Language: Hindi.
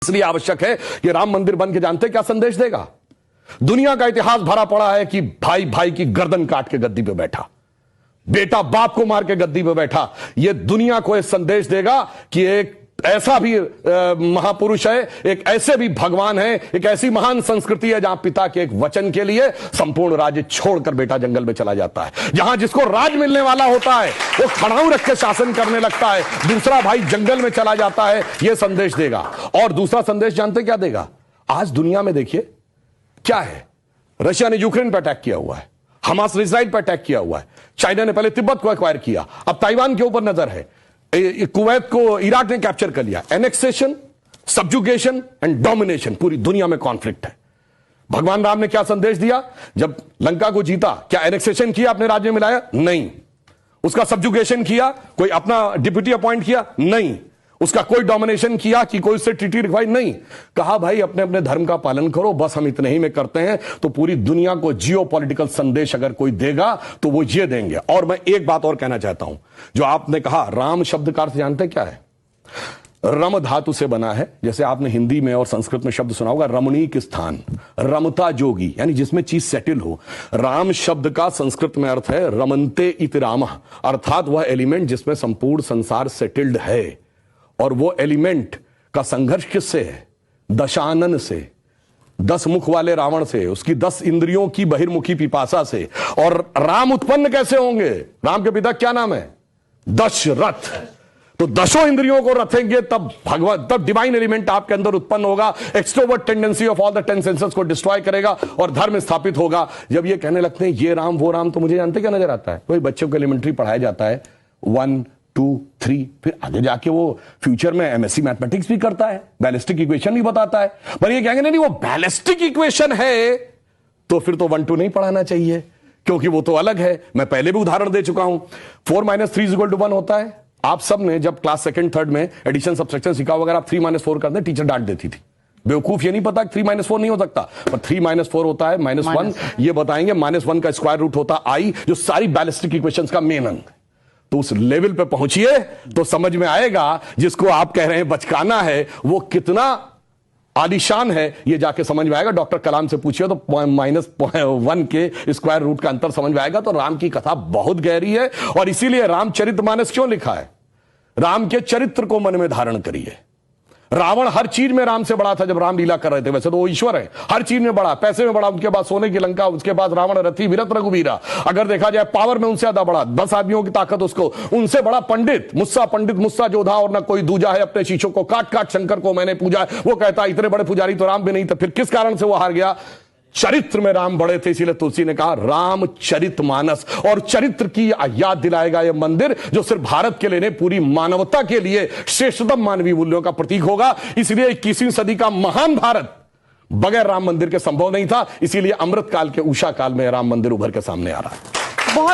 इसलिए आवश्यक है कि राम मंदिर बन के जानते क्या संदेश देगा। दुनिया का इतिहास भरा पड़ा है कि भाई भाई की गर्दन काट के गद्दी पे बैठा, बेटा बाप को मार के गद्दी पे बैठा। यह दुनिया को एक संदेश देगा कि एक ऐसा भी महापुरुष है, एक ऐसे भी भगवान है, एक ऐसी महान संस्कृति है जहां पिता के एक वचन के लिए संपूर्ण राज्य छोड़कर बेटा जंगल में चला जाता है। जहां जिसको राज मिलने वाला होता है वो खड़ाऊ रख के शासन करने लगता है, दूसरा भाई जंगल में चला जाता है। यह संदेश देगा। और दूसरा संदेश जानते क्या देगा? आज दुनिया में देखिए क्या है, रशिया ने यूक्रेन पर अटैक किया हुआ है, हमास ने इजराइल पर अटैक किया हुआ है, चाइना ने पहले तिब्बत को एक्वायर किया, अब ताइवान के ऊपर नजर है, कुवैत को इराक ने कैप्चर कर लिया। एनेक्सेशन, सब्जुगेशन एंड डोमिनेशन, पूरी दुनिया में कॉन्फ्लिक्ट है। भगवान राम ने क्या संदेश दिया? जब लंका को जीता, क्या एनेक्सेशन किया, अपने राज्य में लाया? नहीं। उसका सब्जुगेशन किया, कोई अपना डिप्यूटी अपॉइंट किया? नहीं। उसका कोई डोमिनेशन किया कि कोई उससे ट्रीटी रिक्वायर? नहीं। कहा भाई अपने अपने धर्म का पालन करो, बस हम इतने ही में करते हैं। तो पूरी दुनिया को जियो पॉलिटिकल संदेश अगर कोई देगा तो वो ये देंगे। और मैं एक बात और कहना चाहता हूं, जो आपने कहा राम शब्द का अर्थ जानते क्या है? रम धातु से बना है। जैसे आपने हिंदी में और संस्कृत में शब्द सुना होगा रमणीक स्थान, रमता जोगी, यानी जिसमें चीज सेटल हो। राम शब्द का संस्कृत में अर्थ है रमन्ते इति रामः, अर्थात वह एलिमेंट जिसमें संपूर्ण संसार सेटल्ड है। और वो एलिमेंट का संघर्ष किससे है? दशानन से, 10 मुख वाले रावण से, उसकी 10 इंद्रियों की बहिर्मुखी पिपासा से। और राम उत्पन्न कैसे होंगे? राम के पिता क्या नाम है? दशरथ। तो 10 इंद्रियों को रथेंगे तब भगवान, तब डिवाइन एलिमेंट आपके अंदर उत्पन्न होगा। Extrovert tendency of all the 10 senses को डिस्ट्रॉय करेगा और धर्म स्थापित होगा। जब ये कहने लगते हैं ये राम वो राम, तो मुझे जानते क्या नजर आता है? वही बच्चों को एलिमेंट्री पढ़ाया जाता है 1 2 3, फिर आगे जाके वो फ्यूचर में एमएससी मैथमेटिक्स भी करता है, बैलिस्टिक इक्वेशन भी बताता है। पर ये कहेंगे नहीं वो बैलिस्टिक इक्वेशन है तो फिर तो 1 2 नहीं पढ़ाना चाहिए, क्योंकि वो तो अलग है। मैं पहले भी उदाहरण दे चुका हूं। 4 - 3 = 1 होता है। आप सब ने जब क्लास 2nd 3rd में एडिशन सब्सट्रैक्शन सीखा, अगर आप 3 - 4 करते टीचर डांट देती थी, बेवकूफ। ये नहीं पता 3 - 4 नहीं हो सकता, पर 3 - 4 होता है -1। ये बताएंगे -1 का स्क्वायर रूट होता आई, जो सारी बैलिस्टिक इक्वेशंस का मेन अंग। तो उस लेवल पे पहुंचिए तो समझ में आएगा जिसको आप कह रहे हैं बचकाना है वो कितना आलीशान है, ये जाके समझ में आएगा। डॉक्टर कलाम से पूछिए तो -1 के स्क्वायर रूट का अंतर समझ में आएगा। तो राम की कथा बहुत गहरी है और इसीलिए रामचरितमानस क्यों लिखा है? राम के चरित्र को मन में धारण करिए। रावण हर चीज में राम से बड़ा था जब राम लीला कर रहे थे, वैसे तो वो ईश्वर है, हर चीज में बड़ा, पैसे में बड़ा, उनके बाद सोने की लंका, उसके बाद रावण रथी विरत रघुवीरा। अगर देखा जाए पावर में उनसे ज्यादा बड़ा, 10 आदमियों की ताकत उसको, उनसे बड़ा पंडित मुस्सा जोधा और ना कोई दूजा है, अपने शीशों को काट काट शंकर को मैंने पूजा है। वो कहता इतने बड़े पुजारी तो राम भी नहीं थे, फिर किस कारण से वो हार गया? चरित्र में राम बड़े थे, इसीलिए तुलसी ने कहा रामचरितमानस। और चरित्र की याद दिलाएगा यह मंदिर, जो सिर्फ भारत के लिए नहीं पूरी मानवता के लिए श्रेष्ठतम मानवीय मूल्यों का प्रतीक होगा। इसलिए 21वीं सदी का महान भारत बगैर राम मंदिर के संभव नहीं था। इसीलिए अमृत काल के उषा काल में राम मंदिर उभर के सामने आ रहा है।